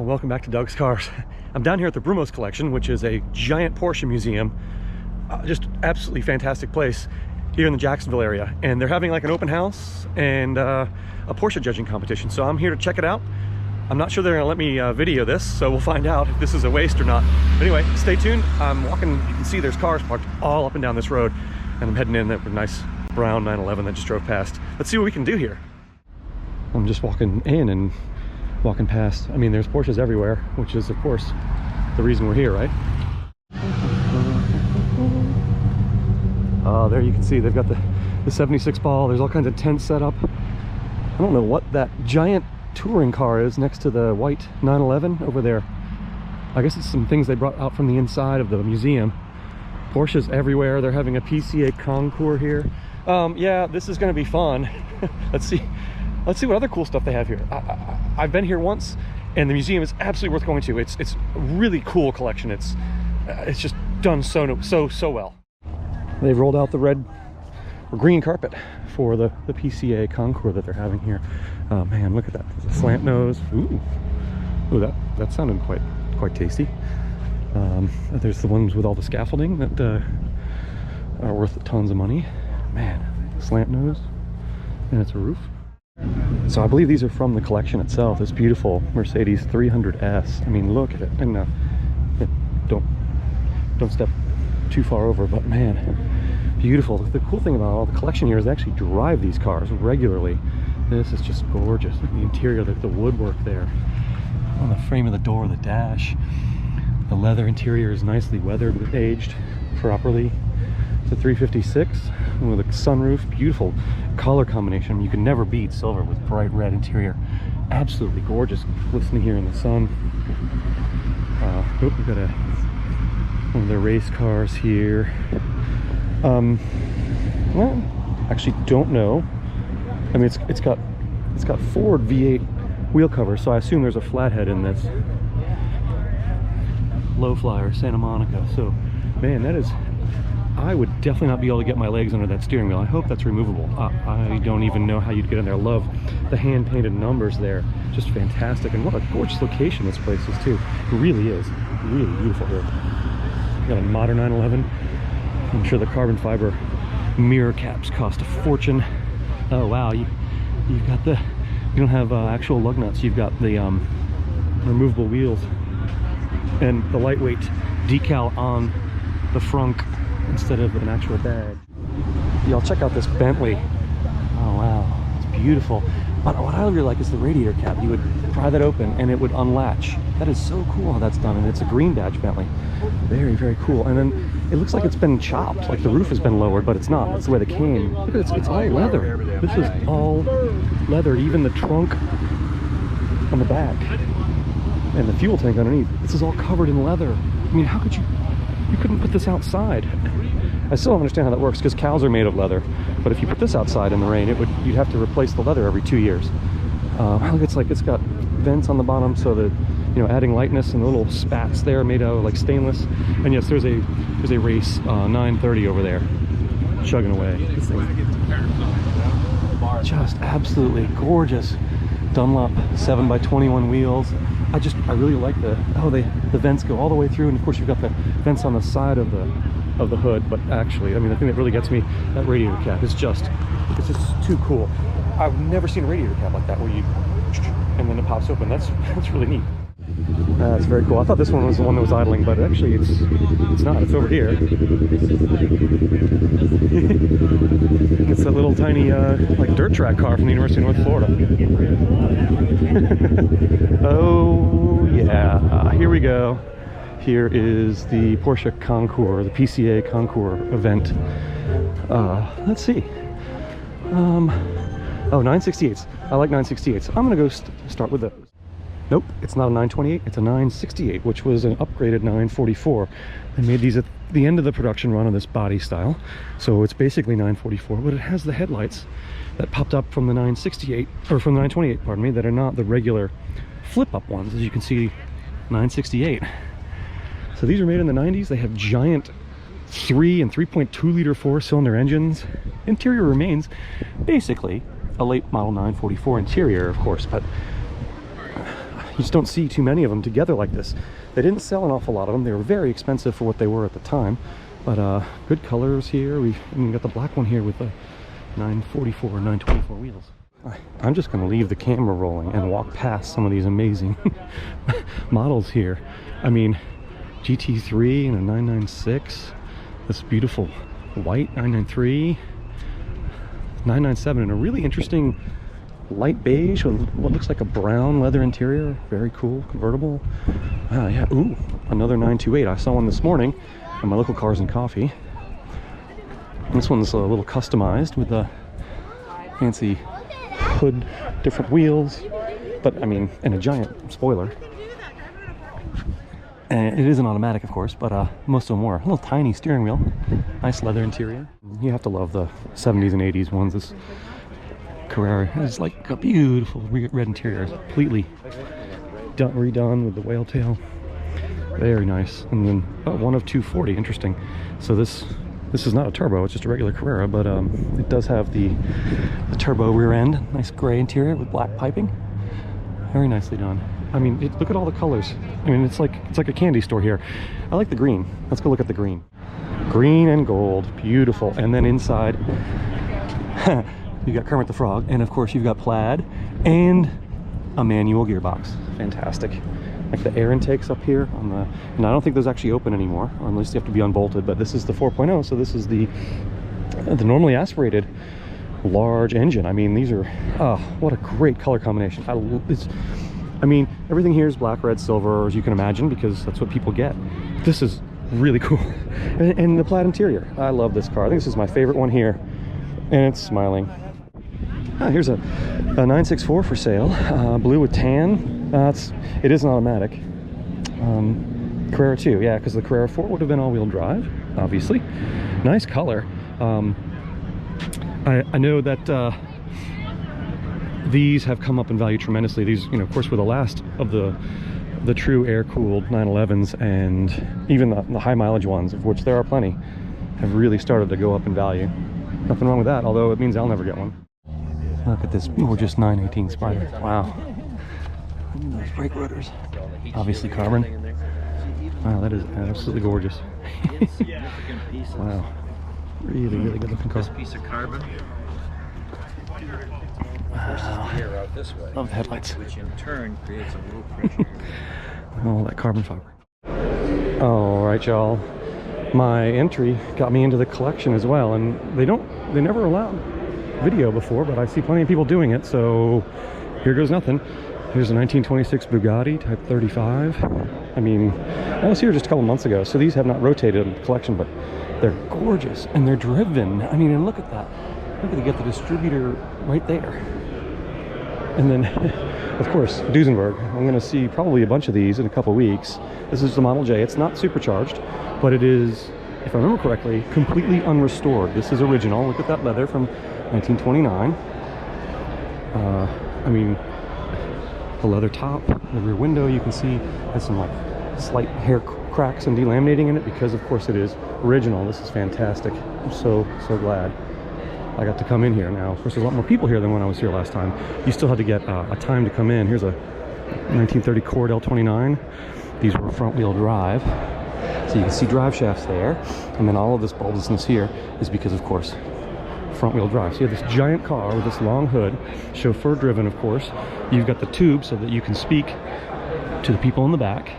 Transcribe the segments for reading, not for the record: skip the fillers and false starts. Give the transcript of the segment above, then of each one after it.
welcome back to Doug's Cars. I'm down here at the Brumos collection, which is a giant Porsche museum. Just absolutely fantastic place here in the Jacksonville area. And they're having like an open house and a Porsche judging competition. So I'm here to check it out. I'm not sure they're gonna let me video this, so we'll find out if this is a waste or not. But anyway, stay tuned. I'm walking, you can see there's cars parked all up and down this road. And I'm heading in that nice brown 911 that just drove past. Let's see what we can do here. I'm just walking in and walking past. I mean, there's Porsches everywhere, which is of course the reason we're here, right? There you can see they've got the 76 ball. There's all kinds of tents set up. I don't know what that giant touring car is next to the white 911 over there. I guess it's some things they brought out from the inside of the museum. Porsches everywhere. They're having a PCA concours here. Yeah, this is going to be fun. Let's see what other cool stuff they have here. I've been here once, and the museum is absolutely worth going to. It's a really cool collection. It's just done so well. They've rolled out the red or green carpet for the PCA concours that they're having here. Oh man, look at that. There's a slant nose. Ooh, that sounded quite tasty. There's the ones with all the scaffolding that are worth tons of money. Man, slant nose, and it's a roof. So I believe these are from the collection itself. This beautiful Mercedes 300S. I mean, look at it. And don't step too far over, but man, beautiful. The cool thing about all the collection here is they actually drive these cars regularly. This is just gorgeous. Look at the interior, the woodwork there on the frame of the door, the dash. The leather interior is nicely weathered, aged properly. It's a 356 with a sunroof. Beautiful color combination. You can never beat silver with bright red interior. Absolutely gorgeous. Glistening here in the sun. We've got one of the race cars here. Well, actually don't know. I mean, it's got Ford V8 wheel cover, so I assume there's a flathead in this. Low flyer, Santa Monica. So, man, that is. I would definitely not be able to get my legs under that steering wheel. I hope that's removable. I don't even know how you'd get in there. I love the hand-painted numbers there. Just fantastic. And what a gorgeous location this place is, too. It really is. Really beautiful here. You got a modern 911. I'm sure the carbon fiber mirror caps cost a fortune. Oh, wow. You've got you don't have actual lug nuts. You've got the removable wheels and the lightweight decal on the frunk instead of an actual badge. Y'all check out this Bentley. Oh wow, it's beautiful. But what I really like is the radiator cap. You would pry that open and it would unlatch. That is so cool how that's done, and it's a green badge Bentley. Very, very cool. And then it looks like it's been chopped, like the roof has been lowered, but it's not. That's the way they came. Look at it, it's all leather. This is all leather, even the trunk on the back and the fuel tank underneath. This is all covered in leather. I mean, how could you couldn't put this outside? I still don't understand how that works, because cows are made of leather, but if you put this outside in the rain, you'd have to replace the leather every 2 years. Look, it's got vents on the bottom so that, you know, adding lightness, and the little spats there made out of like stainless. And yes, there's a race 930 over there chugging away. This thing, just absolutely gorgeous. Dunlop 7x21 wheels. I really like the vents go all the way through, and of course you've got the vents on the side of the hood. But actually, I mean, the thing that really gets me, that radiator cap is just too cool. I've never seen a radiator cap like that where you and then it pops open. That's really neat. That's very cool. I thought this one was the one that was idling, but actually it's not. It's over here. It's that little tiny like dirt track car from the University of North Florida. Oh yeah, here we go. Here is the Porsche concours, the PCA concours event. Let's see. Oh, 968s. I like 968s. I'm gonna go start with those. Nope, it's not a 928, it's a 968, which was an upgraded 944. They made these at the end of the production run on this body style, so it's basically 944, but it has the headlights that popped up from the 968, or from the 928, pardon me, that are not the regular flip-up ones, as you can see, 968. So these are made in the 90s. They have giant 3 and 3.2 liter 4-cylinder engines. Interior remains basically a late model 944 interior, of course, but you just don't see too many of them together like this. They didn't sell an awful lot of them. They were very expensive for what they were at the time, but good colors here. We got the black one here with the 944 or 924 wheels. I'm just going to leave the camera rolling and walk past some of these amazing models here. I mean, GT3 and a 996, this beautiful white 993, 997, and a really interesting light beige with what looks like a brown leather interior. Very cool, convertible. Yeah, ooh, another 928. I saw one this morning at my local Cars and Coffee. This one's a little customized with a fancy hood, different wheels, but I mean, and a giant spoiler. And it is an automatic, of course, but most of them were. A little tiny steering wheel, nice leather interior. You have to love the 70s and 80s ones. This Carrera is like a beautiful red interior. It's completely redone with the whale tail. Very nice. And then one of 240, interesting. So this is not a turbo, it's just a regular Carrera, but it does have the turbo rear end. Nice gray interior with black piping. Very nicely done. I mean, look at all the colors. I mean, it's like a candy store here. I like the green. Let's go look at the green. Green and gold, beautiful. And then inside, you got Kermit the Frog, and of course you've got plaid and a manual gearbox. Fantastic. Like the air intakes up here on the, and I don't think those actually open anymore, or unless you have to be unbolted, but this is the 4.0, so this is the normally aspirated large engine. I mean, these are, what a great color combination. I mean, everything here is black, red, silver, as you can imagine, because that's what people get. This is really cool. And the plaid interior. I love this car. I think this is my favorite one here, and it's smiling. Here's a 964 for sale, blue with tan. It is an automatic. Carrera 2, yeah, because the Carrera 4 would have been all-wheel drive, obviously. Nice color. I know that these have come up in value tremendously. These, of course, were the last of the true air-cooled 911s, and even the high-mileage ones, of which there are plenty, have really started to go up in value. Nothing wrong with that, although it means I'll never get one. Look at this gorgeous 918 Spider. Wow. Those brake rotors. Obviously carbon. Wow, that is absolutely gorgeous. Wow. Really, really good looking car. This piece of carbon. Wow. The air out this way, love the headlights. which in turn creates a low pressure. All that carbon fiber. All right, y'all. My entry got me into the collection as well, and they never allowed video before, but I see plenty of people doing it, so here goes nothing. Here's a 1926 Bugatti Type 35. I mean, I was here just a couple months ago, so these have not rotated in the collection, but they're gorgeous and they're driven. I mean, and look at that. Look at, you get the distributor right there. And then, of course, Duesenberg. I'm going to see probably a bunch of these in a couple weeks. This is the Model J. It's not supercharged, but it is, if I remember correctly, completely unrestored. This is original. Look at that leather from 1929. I mean, the leather top, the rear window, you can see has some like slight hair cracks and delaminating in it because, of course, it is original. This is fantastic. I'm so glad I got to come in here. Now, of course, there's a lot more people here than when I was here last time. You still had to get a time to come in. Here's a 1930 Cord L29. These were front-wheel drive. So you can see drive shafts there. And then all of this bulbousness here is because, of course, front-wheel drive. So you have this giant car with this long hood, chauffeur-driven, of course. You've got the tube so that you can speak to the people in the back.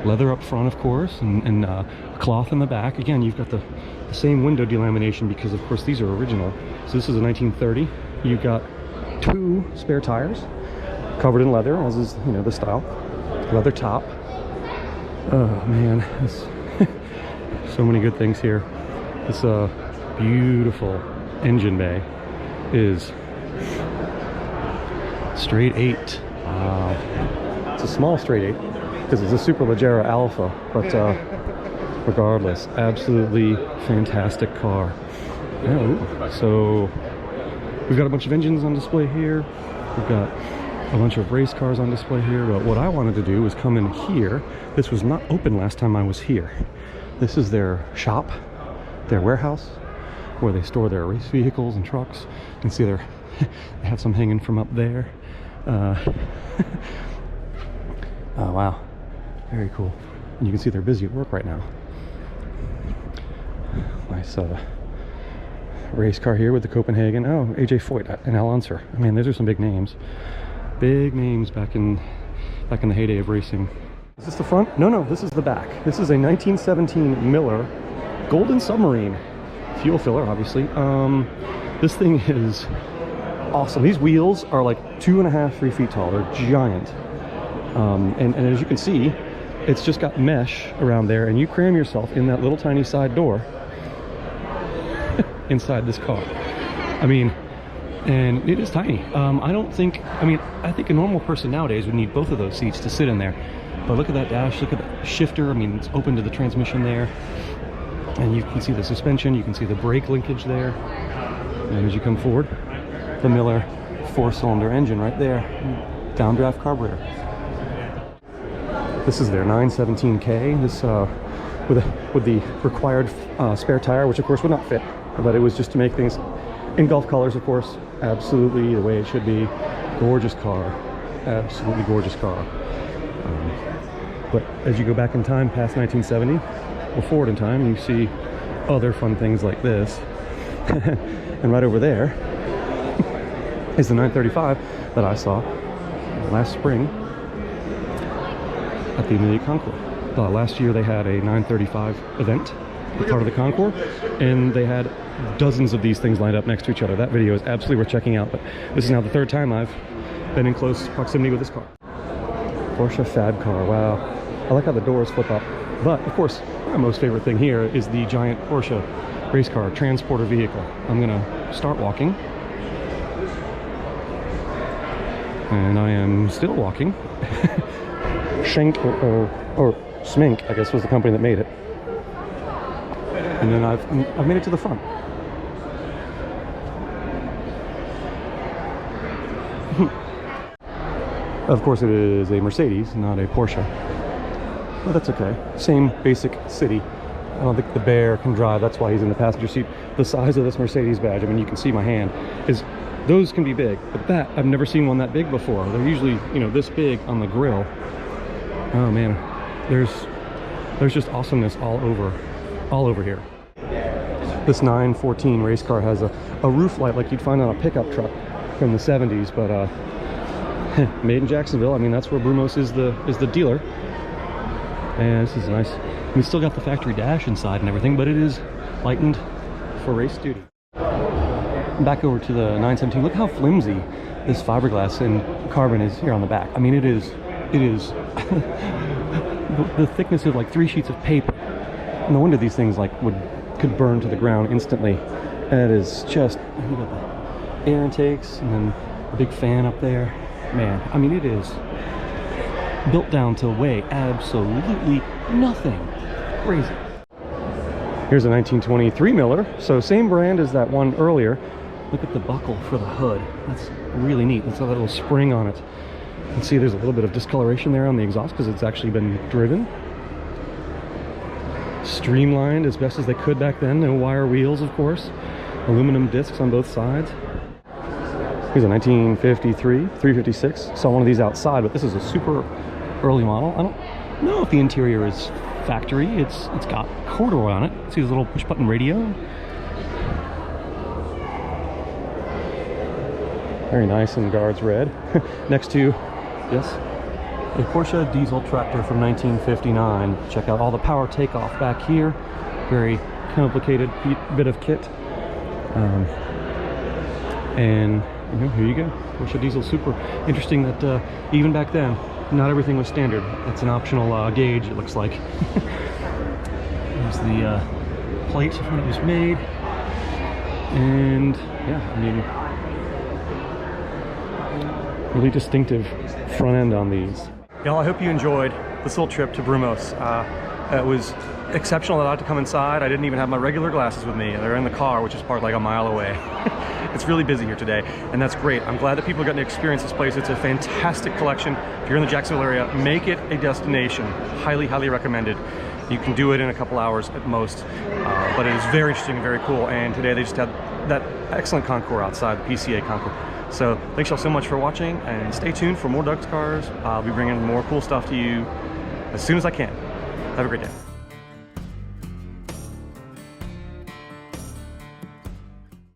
Leather up front, of course, and cloth in the back. Again, you've got the same window delamination because, of course, these are original. So this is a 1930. You've got 2 spare tires covered in leather, as is, the style. Leather top. Oh, man. So many good things here. This beautiful engine bay is straight 8. It's a small straight 8 because it's a Superleggera Alpha, but regardless, absolutely fantastic car. Yeah, so we've got a bunch of engines on display here. We've got a bunch of race cars on display here, but what I wanted to do was come in here. This was not open last time I was here. This is their shop, their warehouse, where they store their race vehicles and trucks. You can see they have some hanging from up there. Oh wow, very cool. And you can see they're busy at work right now. Nice race car here with the Copenhagen. Oh, AJ Foyt and Al Unser. I mean, those are some big names. Big names back in the heyday of racing. Is this the front? No, this is the back. This is a 1917 Miller Golden Submarine. Fuel filler, obviously. This thing is awesome. These wheels are like 2.5, 3 feet tall. They're giant. And as you can see, it's just got mesh around there, and you cram yourself in that little tiny side door inside this car. I mean, and it is tiny. I think a normal person nowadays would need both of those seats to sit in there. But look at that dash, look at the shifter. I mean, it's open to the transmission there. And you can see the suspension, you can see the brake linkage there. And as you come forward, the Miller 4-cylinder engine right there. Downdraft carburetor. This is their 917K. This with the required spare tire, which of course would not fit, but it was just to make things in Gulf colors, of course. Absolutely the way it should be. Gorgeous car, absolutely gorgeous car. But as you go back in time past 1970 or forward in time, you see other fun things like this. And right over there is the 935 that I saw last spring at the Amelia Concours. Last year they had a 935 event, a part of the Concours, and they had dozens of these things lined up next to each other. That video is absolutely worth checking out, but this is now the third time I've been in close proximity with this car. Porsche Fab car, wow. I like how the doors flip up. But of course, my most favorite thing here is the giant Porsche race car transporter vehicle. I'm gonna start walking. And I am still walking. Schenk or Smink, I guess, was the company that made it. And then I've made it to the front. Of course, it is a Mercedes, not a Porsche. But that's okay. Same basic city. I don't think the bear can drive. That's why he's in the passenger seat. The size of this Mercedes badge, I mean, you can see my hand, is those can be big. But that, I've never seen one that big before. They're usually, you know, this big on the grill. Oh man, there's just awesomeness all over here. This 914 race car has a roof light like you'd find on a pickup truck from the 70s, but made in Jacksonville. I mean, that's where Brumos is the dealer. And this is nice. We still got the factory dash inside and everything, but it is lightened for race duty. Back over to the 917. Look how flimsy this fiberglass and carbon is here on the back. I mean, it is the thickness of like 3 sheets of paper. No wonder these things like could burn to the ground instantly. That is just, you got the air intakes and then a big fan up there. Man, I mean, it is built down to weigh absolutely nothing. Crazy. Here's a 1923 Miller, so same brand as that one earlier. Look at the buckle for the hood. That's really neat. That's got that little spring on it. You can see there's a little bit of discoloration there on the exhaust because it's actually been driven. Streamlined as best as they could back then. No wire wheels, of course. Aluminum discs on both sides. Here's a 1953, 356. Saw one of these outside, but this is a super early model. I don't know if the interior is factory. It's got corduroy on it. See this little push button radio? Very nice in guards red. Next to, yes, a Porsche Diesel Tractor from 1959. Check out all the power takeoff back here. Very complicated bit of kit. And you know, here you go, Porsche Diesel Super. Interesting that even back then, not everything was standard. It's an optional gauge, it looks like. There's the plate when it was made. And yeah, I mean, really distinctive front end on these. Y'all, I hope you enjoyed this little trip to Brumos. It was exceptional that I had to come inside. I didn't even have my regular glasses with me. They're in the car, which is parked like a mile away. It's really busy here today, and that's great. I'm glad that people are getting to experience this place. It's a fantastic collection. If you're in the Jacksonville area, make it a destination. Highly, highly recommended. You can do it in a couple hours at most, but it is very interesting and very cool. And today they just had that excellent concours outside, the PCA concours. So thanks y'all so much for watching, and stay tuned for more Doug's cars. I'll be bringing more cool stuff to you as soon as I can. Have a great day.